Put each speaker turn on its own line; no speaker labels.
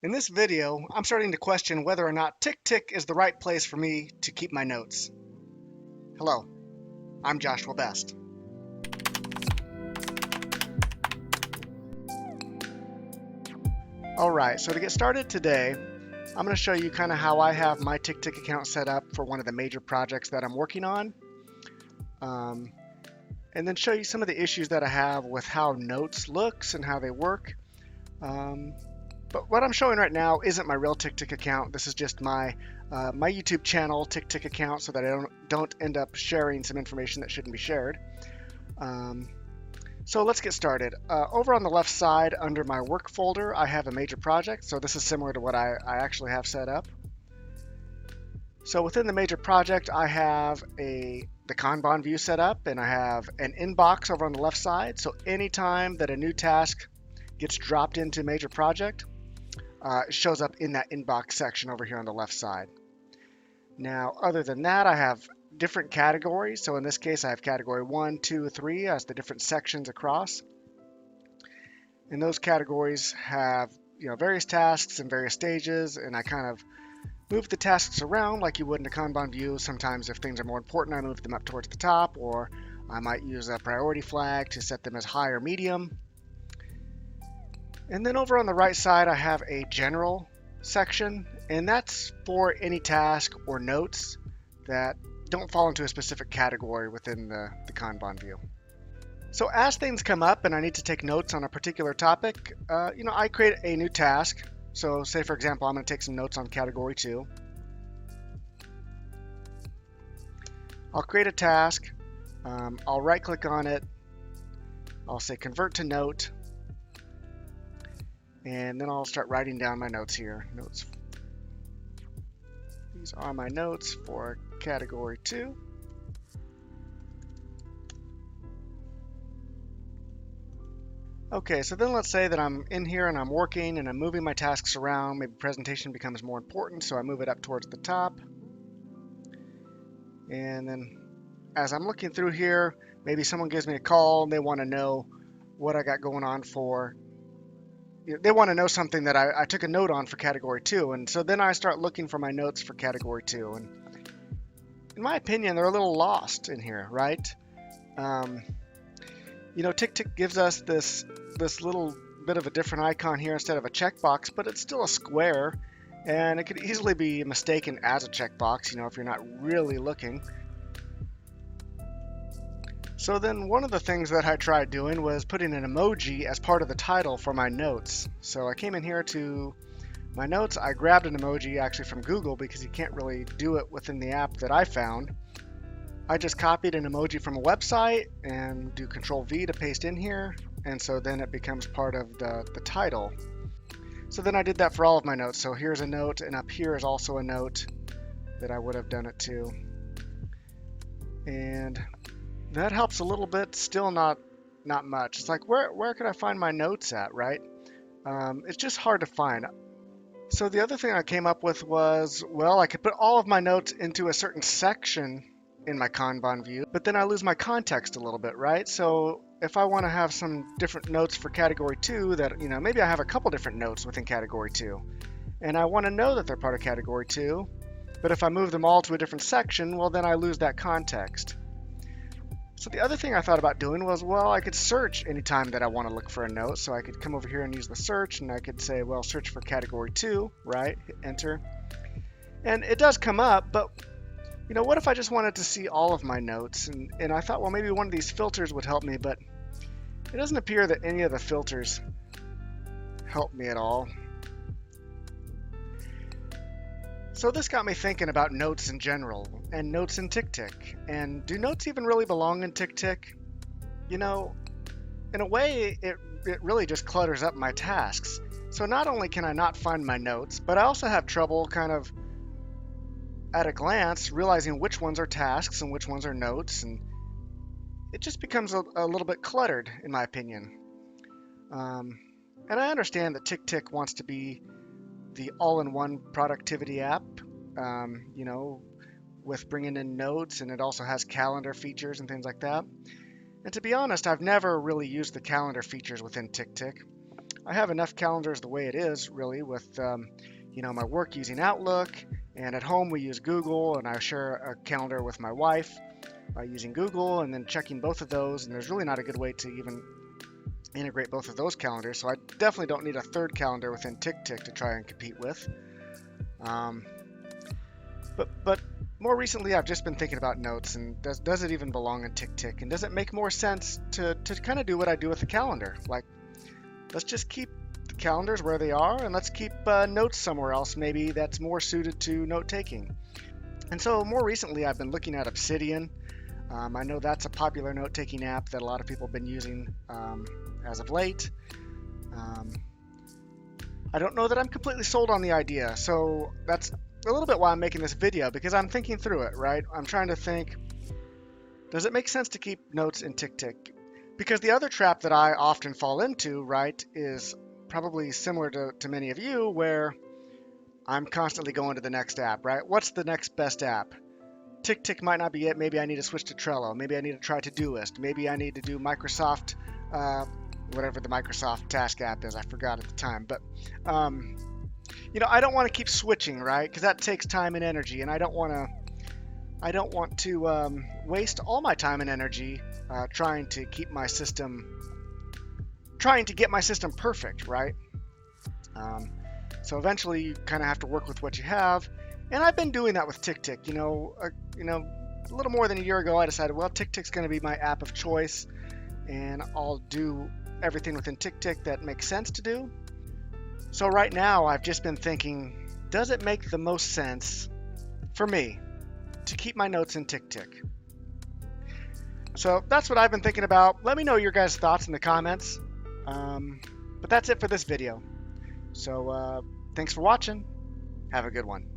In this video, I'm starting to question whether or not TickTick is the right place for me to keep my notes. Hello, I'm Joshua Best. Alright, so to get started today, I'm going to show you kind of how I have my TickTick account set up for one of the major projects that I'm working on. And then show you some of the issues that I have with how notes looks and how they work. But what I'm showing right now isn't my real TickTick account. This is just my YouTube channel TickTick account, so that I don't end up sharing some information that shouldn't be shared. So let's get started. Over on the left side under my work folder, I have a major project. So this is similar to what I actually have set up. So within the major project, I have the Kanban view set up, and I have an inbox over on the left side. So anytime that a new task gets dropped into major project, it shows up in that inbox section over here on the left side. Now, other than that, I have different categories. So in this case, I have category 1, 2, 3 as the different sections across. And those categories have various tasks and various stages, and I kind of move the tasks around like you would in a Kanban view. Sometimes if things are more important, I move them up towards the top, or I might use a priority flag to set them as high or medium. And then over on the right side, I have a general section, and that's for any task or notes that don't fall into a specific category within the Kanban view. So as things come up and I need to take notes on a particular topic, I create a new task. So say, for example, I'm going to take some notes on category 2. I'll create a task. I'll right click on it. I'll say convert to note. And then I'll start writing down my notes here. These are my notes for category 2. Okay, so then let's say that I'm in here and I'm working and I'm moving my tasks around. Maybe presentation becomes more important, so I move it up towards the top. And then as I'm looking through here, maybe someone gives me a call and they want to know what I got going on for. They want to know something that I took a note on for category 2. And so then I start looking for my notes for category 2. And in my opinion, they're a little lost in here, right? TickTick gives us this little bit of a different icon here instead of a checkbox, but it's still a square, and it could easily be mistaken as a checkbox, if you're not really looking. So then one of the things that I tried doing was putting an emoji as part of the title for my notes. So I came in here to my notes. I grabbed an emoji actually from Google because you can't really do it within the app that I found. I just copied an emoji from a website and do Control V to paste in here, and so then it becomes part of the title. So then I did that for all of my notes. So here's a note, and up here is also a note that I would have done it to. And that helps a little bit, still not much. It's like, where could I find my notes at, right? It's just hard to find. So the other thing I came up with was, well, I could put all of my notes into a certain section in my Kanban view, but then I lose my context a little bit, right? So if I want to have some different notes for category 2 that, maybe I have a couple different notes within category 2, and I want to know that they're part of category 2, but if I move them all to a different section, well, then I lose that context. So the other thing I thought about doing was, well, I could search anytime that I want to look for a note. So I could come over here and use the search, and I could say, well, search for category 2, right? Hit enter. And it does come up, but what if I just wanted to see all of my notes? And I thought, well, maybe one of these filters would help me, but it doesn't appear that any of the filters help me at all. So this got me thinking about notes in general, and notes in TickTick. And do notes even really belong in TickTick? In a way, it really just clutters up my tasks. So not only can I not find my notes, but I also have trouble kind of at a glance realizing which ones are tasks and which ones are notes, and it just becomes a little bit cluttered, in my opinion. And I understand that TickTick wants to be the all-in-one productivity app, with bringing in notes, and it also has calendar features and things like that. And to be honest, I've never really used the calendar features within TickTick. I have enough calendars the way it is, really, with my work using Outlook, and at home we use Google, and I share a calendar with my wife by using Google, and then checking both of those. And there's really not a good way to even integrate both of those calendars, so I definitely don't need a third calendar within TickTick to try and compete with. But more recently, I've just been thinking about notes, and does it even belong in TickTick? And does it make more sense to kind of do what I do with the calendar? Like, let's just keep the calendars where they are, and let's keep notes somewhere else, maybe that's more suited to note taking. And so more recently, I've been looking at Obsidian. I know that's a popular note taking app that a lot of people have been using as of late. I don't know that I'm completely sold on the idea, so that's a little bit why I'm making this video, because I'm thinking through it, right? I'm trying to think, does it make sense to keep notes in TickTick? Because the other trap that I often fall into, right, is probably similar to many of you, where I'm constantly going to the next app, right? What's the next best app? TickTick might not be it. Maybe I need to switch to Trello. Maybe I need to try Todoist. Maybe I need to do Microsoft, whatever the Microsoft Task app is. I forgot at the time. But, I don't want to keep switching, right? Because that takes time and energy, and I don't want to waste all my time and energy trying to get my system perfect, right? So eventually, you kind of have to work with what you have. And I've been doing that with TickTick. A little more than a year ago, I decided, well, TickTick's going to be my app of choice, and I'll do everything within TickTick that makes sense to do. So right now, I've just been thinking, does it make the most sense for me to keep my notes in TickTick? So that's what I've been thinking about. Let me know your guys' thoughts in the comments. But that's it for this video. So thanks for watching. Have a good one.